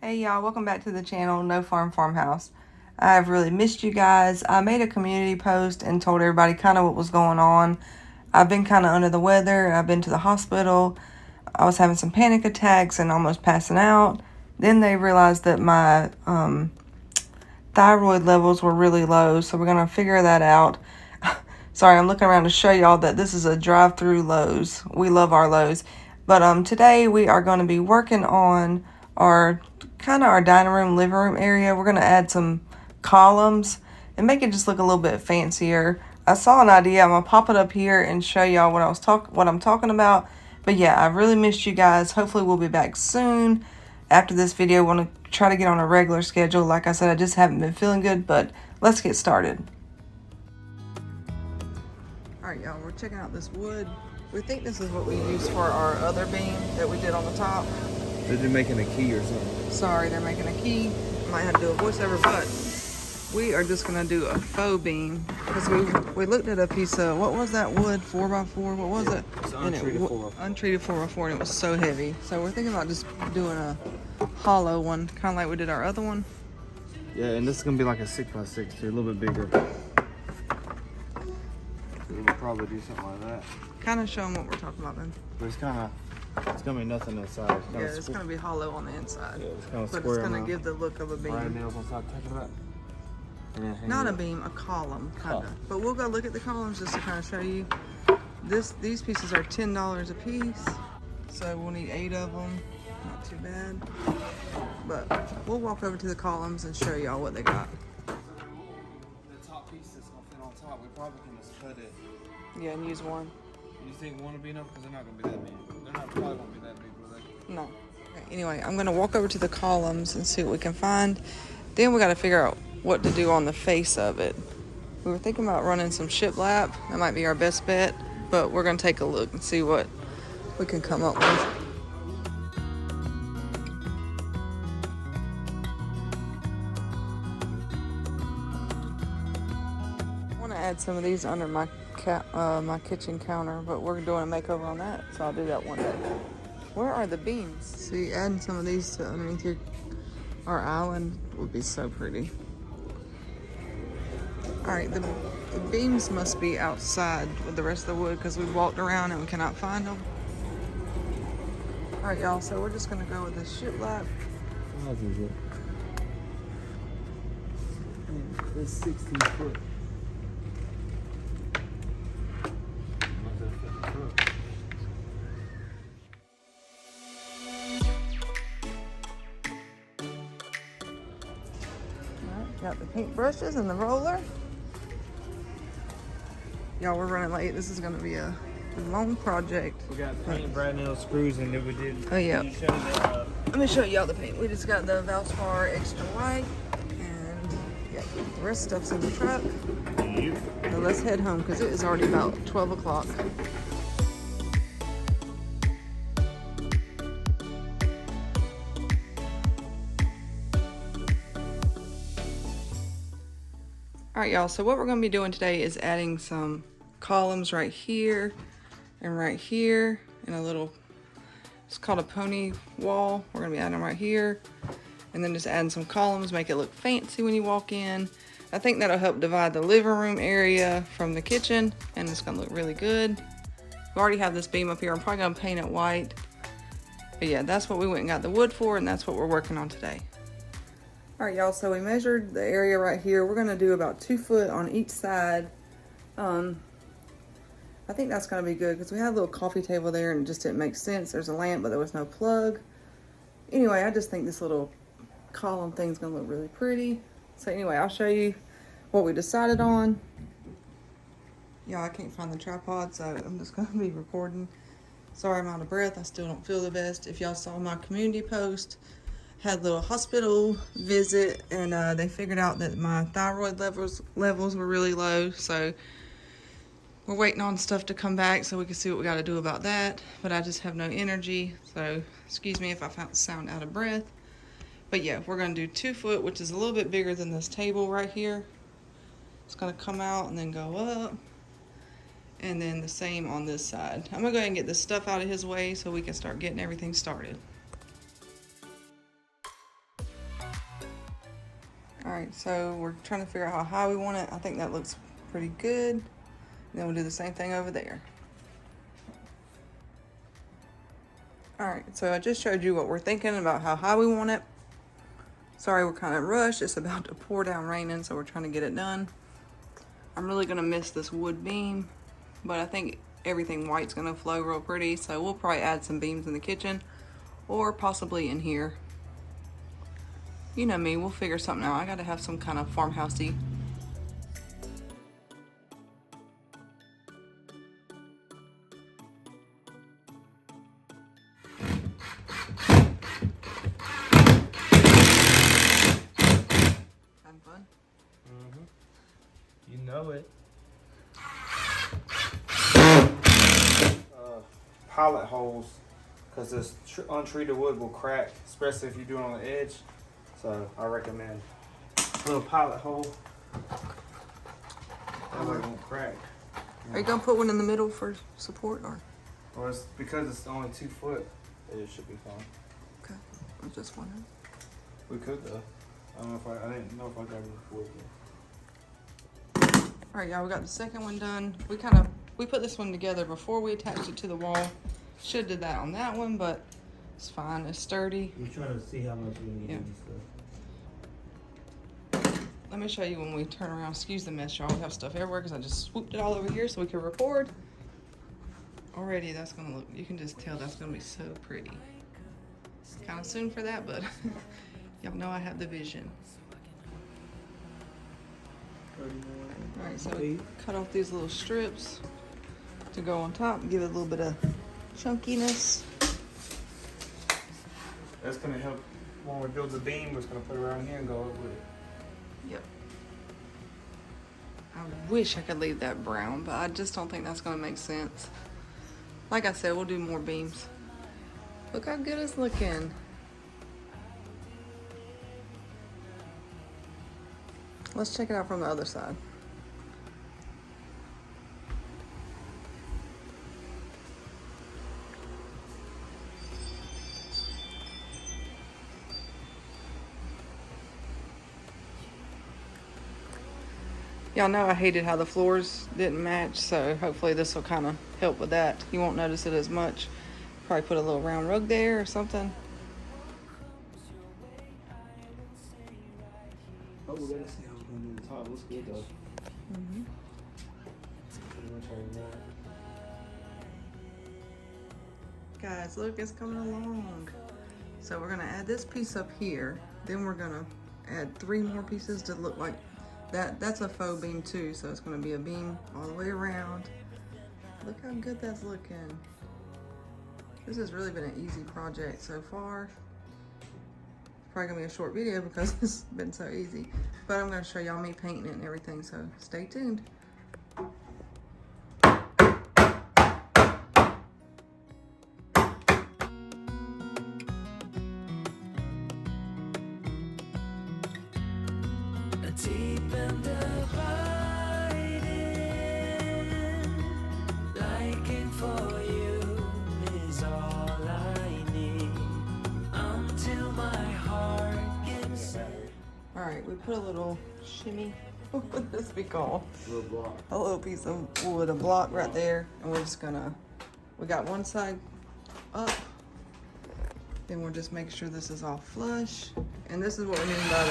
Hey y'all, welcome back to the channel, No Farm Farmhouse. I've really missed you guys. I made a community post and told everybody kind of what was going on. I've been kind of under the weather. I've been to the hospital. I was having some panic attacks and almost passing out. Then they realized that my thyroid levels were really low, so we're going to figure that out. Sorry, I'm looking around to show y'all that this is a drive-through Lowe's. We love our Lowe's. But today we are going to be working on our dining room, living room area. We're going to add some columns and make it just look a little bit fancier. I saw an idea. I'm going to pop it up here and show y'all what I'm talking about. But yeah, I've really missed you guys. Hopefully we'll be back soon. After this video, I want to try to get on a regular schedule. Like I said, I just haven't been feeling good, but let's get started. Alright y'all, we're checking out this wood. We think this is what we use for our other beam that we did on the top. They're making a key or something. Sorry, they're making a key. Might have to do a voiceover, but we are just gonna do a faux beam because we looked at a piece of, what was that wood, 4x4? What was it? It's untreated 4x4. Untreated 4x4, and it was so heavy. So we're thinking about just doing a hollow one, kind of like we did our other one. Yeah, and this is gonna be like a 6x6 too, a little bit bigger. So we'll probably do something like that. Kind of show them what we're talking about then. But it's gonna be nothing inside. It's gonna be hollow on the inside. Yeah, it's kind of but square. It's gonna give the look of a beam. Right nails on top, touch that. Not a beam, a column, kind of. But we'll go look at the columns just to kind of show you. These pieces are $10 a piece, so we'll need 8 of them. Not too bad. But we'll walk over to the columns and show y'all what they got. The top piece that's gonna fit on top, we probably can just cut it. Yeah, and use one. You think one will be enough? Because they're not gonna be that big. They're not probably gonna be that big, will they? No. Okay, anyway, I'm gonna walk over to the columns and see what we can find. Then we gotta figure out what to do on the face of it. We were thinking about running some Shiplap. That might be our best bet, but we're gonna take a look and see what we can come up with. I wanna add some of these under my my kitchen counter, but we're doing a makeover on that, so I'll do that one day. Where are the beams? See, adding some of these to underneath our island would be so pretty. Alright, the beams must be outside with the rest of the wood because we walked around and we cannot find them. Alright y'all, so we're just going to go with the shiplap. How much is it? It's 16 foot. Alright, got the paint brushes and the roller. Y'all, we're running late. This is going to be a long project. We got paint, brand nail screws, and then we did. Oh yeah. Let Let me show y'all the paint. We just got the Valspar extra white, and yeah, the rest of stuff's in the truck. So let's head home because it is already about 12 o'clock. Alright y'all, so what we're going to be doing today is adding some columns right here and in a little, it's called a pony wall. We're going to be adding them right here, and then just adding some columns, make it look fancy when you walk in. I think that'll help divide the living room area from the kitchen, and it's going to look really good. We already have this beam up here. I'm probably going to paint it white. But yeah, that's what we went and got the wood for, and that's what we're working on today. Alright y'all, so we measured the area right here. We're going to do about 2 foot on each side. I think that's going to be good because we had a little coffee table there and it just didn't make sense. There's a lamp, but there was no plug. Anyway, I just think this little column thing's going to look really pretty. So anyway, I'll show you what we decided on. Y'all, I can't find the tripod, so I'm just going to be recording. Sorry, I'm out of breath. I still don't feel the best. If y'all saw my community post, had a little hospital visit, and they figured out that my thyroid levels were really low, so we're waiting on stuff to come back so we can see what we got to do about that. But I just have no energy, so excuse me if I sound out of breath. But yeah, we're going to do 2 foot, which is a little bit bigger than this table right here. It's going to come out and then go up, and then the same on this side. I'm going to go ahead and get this stuff out of his way so we can start getting everything started. Alright, so we're trying to figure out how high we want it. I think that looks pretty good. And then we'll do the same thing over there. Alright, so I just showed you what we're thinking about how high we want it. Sorry, we're kind of rushed. It's about to pour down raining, so we're trying to get it done. I'm really gonna miss this wood beam, but I think everything white's gonna flow real pretty, so we'll probably add some beams in the kitchen or possibly in here. You know me, we'll figure something out. I gotta have some kind of farmhousey. Having fun? You know it. Pilot holes, because this untreated wood will crack, especially if you do it on the edge. So I recommend a little pilot hole. That way it won't crack. Are you gonna put one in the middle for support, or? Well, it's because it's only 2 foot, it should be fine. Okay, I was just wondering. We could though. I didn't know if I got enough wood yet. All right, y'all, we got the second one done. We put this one together before we attached it to the wall. Should have did that on that one, but it's fine. It's sturdy. You're trying to see how much we need and stuff. Let me show you when we turn around. Excuse the mess, y'all. We have stuff everywhere because I just swooped it all over here so we can record. Already, that's gonna look. You can just tell that's gonna be so pretty. It's kind of soon for that, but y'all know I have the vision. All right, so we cut off these little strips to go on top and give it a little bit of chunkiness. That's gonna help when we build the beam. We're just gonna put it around here and go over it. Yep. I wish I could leave that brown, but I just don't think that's gonna make sense. Like I said, we'll do more beams. Look how good it's looking. Let's check it out from the other side. Y'all know I hated how the floors didn't match, so hopefully this will kind of help with that. You won't notice it as much. Probably put a little round rug there or something. Oh, we gotta see how we're gonna do the top. Looks good though. Guys, look, it's coming along. So we're gonna add this piece up here. Then we're gonna add 3 more pieces to look like that. That's a faux beam too, so it's gonna be a beam all the way around. Look how good that's looking. This has really been an easy project so far. It's probably gonna be a short video because it's been so easy. But I'm gonna show y'all me painting it and everything, so stay tuned. Deep and abiding, liking for you is all I need until my heart gives. All right, we put a little shimmy. What would this be called? Little block. A little piece of wood, a block right there, and we're just gonna. We got one side up. Then we'll just make sure this is all flush, and this is what we mean by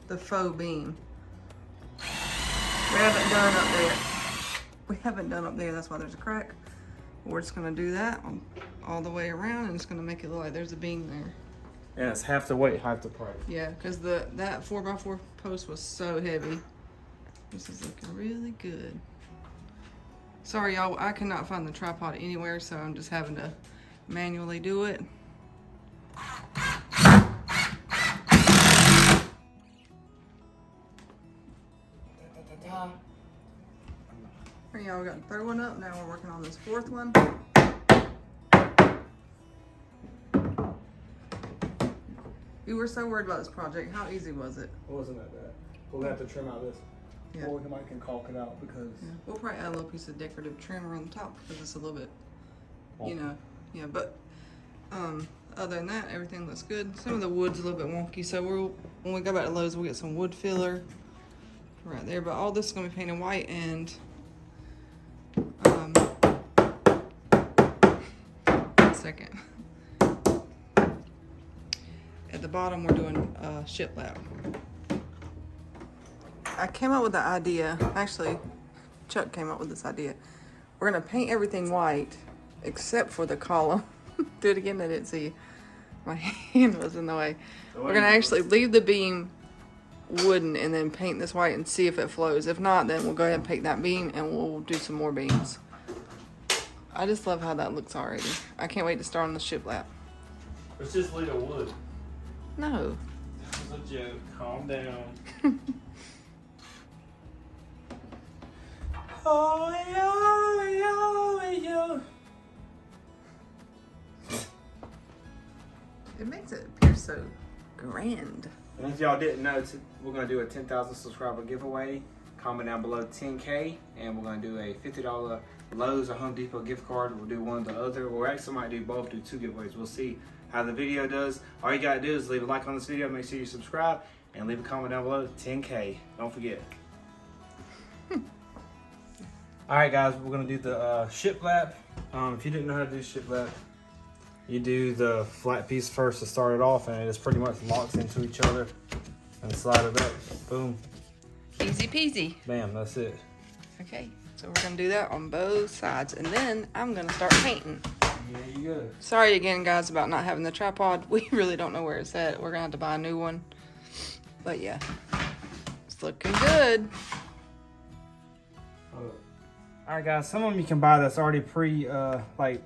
the faux beam. We haven't done up there. We haven't done up there, that's why there's a crack. We're just gonna do that all the way around, and it's gonna make it look like there's a beam there. And it's half the weight, half the price. Yeah, because that 4x4 post was so heavy. This is looking really good. Sorry, y'all, I cannot find the tripod anywhere, so I'm just having to manually do it. Here y'all, we got the 3rd one up. Now we're working on this 4th one. You were so worried about this project. How easy was it? It wasn't that bad. We'll have to trim out this. Yeah. Or we can caulk it out because We'll probably add a little piece of decorative trim around the top because it's a little bit, you know, yeah, but other than that, everything looks good. Some of the wood's a little bit wonky, so when we go back to Lowe's, we'll get some wood filler right there. But all this is gonna be painted white, and one second. At the bottom, we're doing shiplap. I came up with the idea. Actually, Chuck came up with this idea. We're gonna paint everything white except for the column. Do it again. I didn't see you. My hand was in the way. We're gonna actually leave the beam wooden and then paint this white and see if it flows. If not, then we'll go ahead and paint that beam and we'll do some more beams. I just love how that looks already. I can't wait to start on the shiplap. It's just little wood. No. This is a joke. Calm down. It makes it appear so grand. And if y'all didn't know, we're gonna do a 10,000 subscriber giveaway. Comment down below 10K, and we're gonna do a $50 Lowe's or Home Depot gift card. We'll do one or the other. Or actually might do both, do 2 giveaways. We'll see how the video does. All you gotta do is leave a like on this video, make sure you subscribe, and leave a comment down below. 10K, don't forget. All right, guys, we're gonna do the shiplap. If you didn't know how to do shiplap, you do the flat piece first to start it off, and it just pretty much locks into each other and slide it up. Boom. Easy peasy. Bam, that's it. Okay, so we're gonna do that on both sides, and then I'm gonna start painting. There you go. Sorry again, guys, about not having the tripod. We really don't know where it's at. We're gonna have to buy a new one. But yeah, it's looking good. All right, guys, some of them you can buy that's already like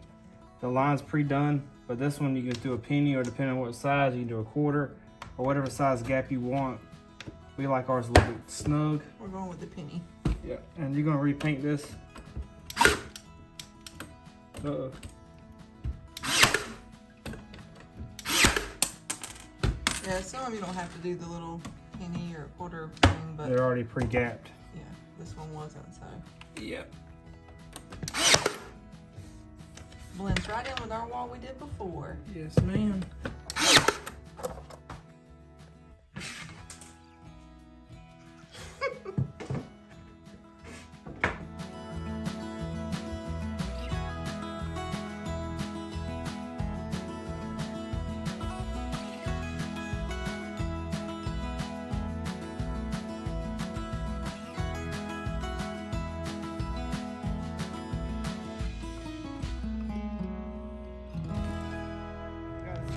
the line's pre-done, but this one you can do a penny, or depending on what size, you can do a quarter or whatever size gap you want. We like ours a little bit snug. We're going with the penny. Yeah, and you're gonna repaint this. Uh-oh. Yeah, some of you don't have to do the little penny or quarter thing, but They're already pre-gapped. yeah, this one wasn't, so. Yep. Blends right in with our wall we did before. Yes, ma'am.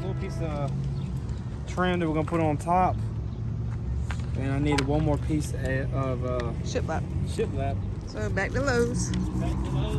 Little piece of trim that we're gonna put on top, and I needed one more piece of Shiplap. shiplap. So back to Lowe's. Back to Lowe's.